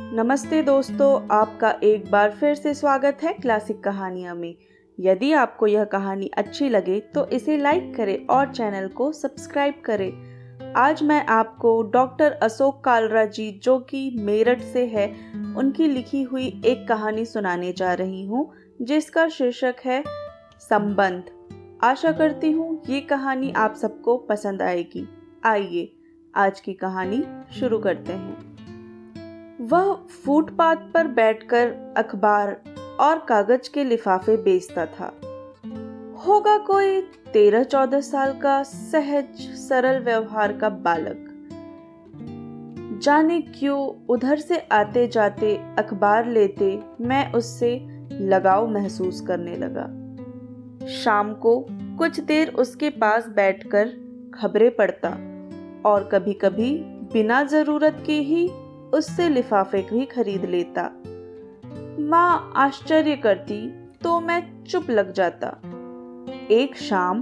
नमस्ते दोस्तों, आपका एक बार फिर से स्वागत है क्लासिक कहानियाँ में। यदि आपको यह कहानी अच्छी लगे तो इसे लाइक करें और चैनल को सब्सक्राइब करें। आज मैं आपको डॉक्टर अशोक कालरा जी, जो कि मेरठ से है, उनकी लिखी हुई एक कहानी सुनाने जा रही हूँ, जिसका शीर्षक है संबंध। आशा करती हूँ ये कहानी आप सबको पसंद आएगी। आइए आज की कहानी शुरू करते हैं। वह फुटपाथ पर बैठकर अखबार और कागज के लिफाफे बेचता था। होगा कोई 13-14 साल का सहज सरल व्यवहार का बालक। जाने क्यों उधर से आते जाते अखबार लेते मैं उससे लगाव महसूस करने लगा। शाम को कुछ देर उसके पास बैठकर खबरें पढ़ता और कभी-कभी बिना जरूरत के ही उससे लिफाफे भी खरीद लेता। माँ आश्चर्य करती तो मैं चुप लग जाता। एक शाम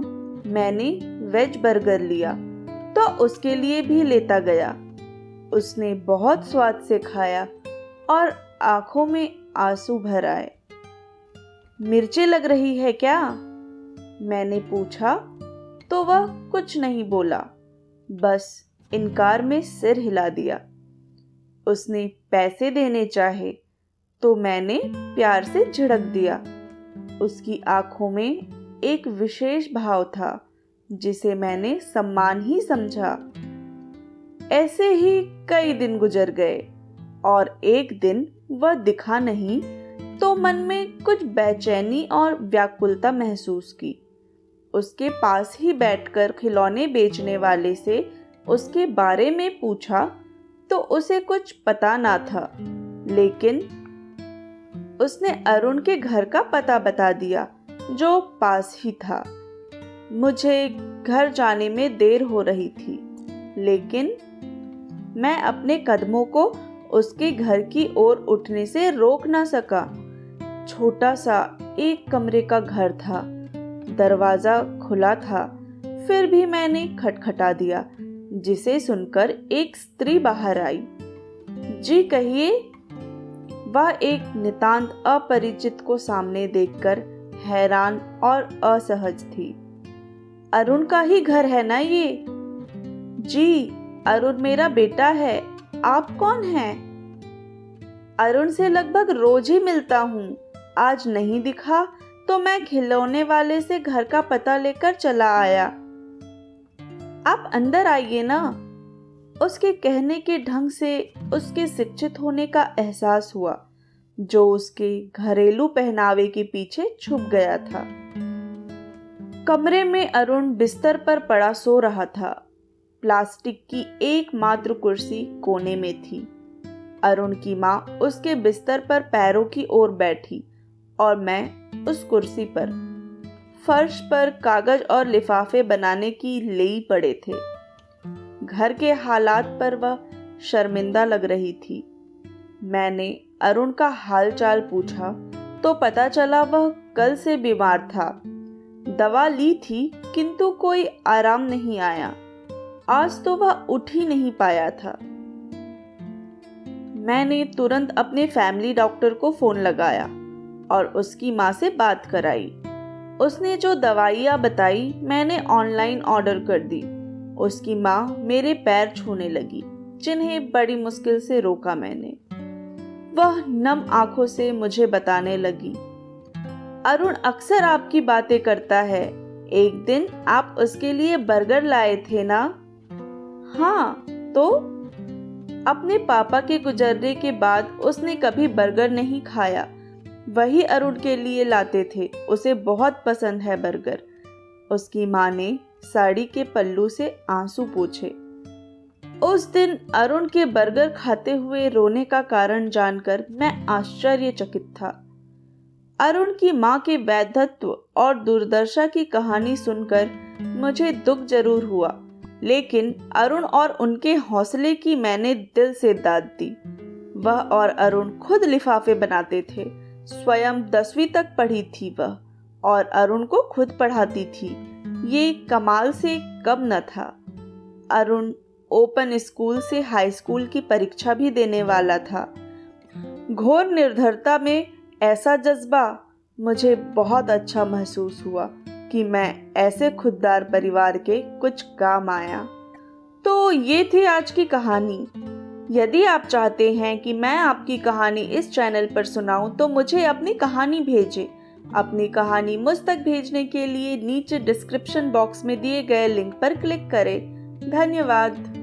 मैंने वेज बर्गर लिया तो उसके लिए भी लेता गया। उसने बहुत स्वाद से खाया और आंखों में आंसू भर आए। मिर्चें लग रही है क्या? मैंने पूछा तो वह कुछ नहीं बोला, बस इनकार में सिर हिला दिया। उसने पैसे देने चाहे तो मैंने प्यार से झिड़क दिया। उसकी आंखों में एक विशेष भाव था जिसे मैंने सम्मान ही समझा। ऐसे ही कई दिन गुजर गए और एक दिन वह दिखा नहीं तो मन में कुछ बेचैनी और व्याकुलता महसूस की। उसके पास ही बैठकर खिलौने बेचने वाले से उसके बारे में पूछा तो उसे कुछ पता ना था, लेकिन उसने अरुण के घर का पता बता दिया जो पास ही था। मुझे घर जाने में देर हो रही थी, लेकिन मैं अपने कदमों को उसके घर की ओर उठने से रोक ना सका। छोटा सा एक कमरे का घर था, दरवाजा खुला था, फिर भी मैंने खटखटा दिया, जिसे सुनकर एक स्त्री बाहर आई। जी कहिए। वह एक नितांत अपरिचित को सामने देखकर हैरान और असहज थी। अरुण का ही घर है ना ये? जी, अरुण मेरा बेटा है। आप कौन हैं? अरुण से लगभग रोज ही मिलता हूँ। आज नहीं दिखा तो मैं खिलौने वाले से घर का पता लेकर चला आया। आप अंदर आइए ना। उसके कहने के ढंग से उसके शिक्षित होने का एहसास हुआ, जो उसके घरेलू पहनावे के पीछे छुप गया था। कमरे में अरुण बिस्तर पर पड़ा सो रहा था। प्लास्टिक की एकमात्र कुर्सी कोने में थी। अरुण की माँ उसके बिस्तर पर पैरों की ओर बैठी और मैं उस कुर्सी पर। फर्श पर कागज और लिफाफे बनाने की लेई पड़े थे। घर के हालात पर वह शर्मिंदा लग रही थी। मैंने अरुण का हालचाल पूछा तो पता चला वह कल से बीमार था। दवा ली थी किंतु कोई आराम नहीं आया। आज तो वह उठ ही नहीं पाया था। मैंने तुरंत अपने फैमिली डॉक्टर को फोन लगाया और उसकी माँ से बात कराई। उसने जो दवाइयाँ बताई मैंने ऑनलाइन ऑर्डर कर दी। उसकी माँ मेरे पैर छूने लगी, जिन्हें बड़ी मुश्किल से रोका मैंने। वह नम आंखों से मुझे बताने लगी, अरुण अक्सर आपकी बातें करता है। एक दिन आप उसके लिए बर्गर लाए थे ना? हाँ, तो अपने पापा के गुजरने के बाद उसने कभी बर्गर नहीं खाया। वही अरुण के लिए लाते थे, उसे बहुत पसंद है बर्गर। उसकी माँ ने साड़ी के पल्लू से आंसू पोंछे। उस दिन अरुण के बर्गर खाते हुए रोने का कारण जानकर मैं आश्चर्यचकित था। अरुण की माँ के वैधत्व और दुर्दशा की कहानी सुनकर मुझे दुख जरूर हुआ, लेकिन अरुण और उनके हौसले की मैंने दिल से दाद दी। वह और अरुण खुद लिफाफे बनाते थे। स्वयं 10वीं तक पढ़ी थी वह और अरुण को खुद पढ़ाती थी। ये कमाल से कम न था। अरुण ओपन स्कूल से हाई स्कूल की परीक्षा भी देने वाला था। घोर निर्धरता में ऐसा जज्बा मुझे बहुत अच्छा महसूस हुआ कि मैं ऐसे खुददार परिवार के कुछ काम आया। तो ये थी आज की कहानी। यदि आप चाहते हैं कि मैं आपकी कहानी इस चैनल पर सुनाऊं तो मुझे अपनी कहानी भेजें। अपनी कहानी मुझ तक भेजने के लिए नीचे डिस्क्रिप्शन बॉक्स में दिए गए लिंक पर क्लिक करें। धन्यवाद।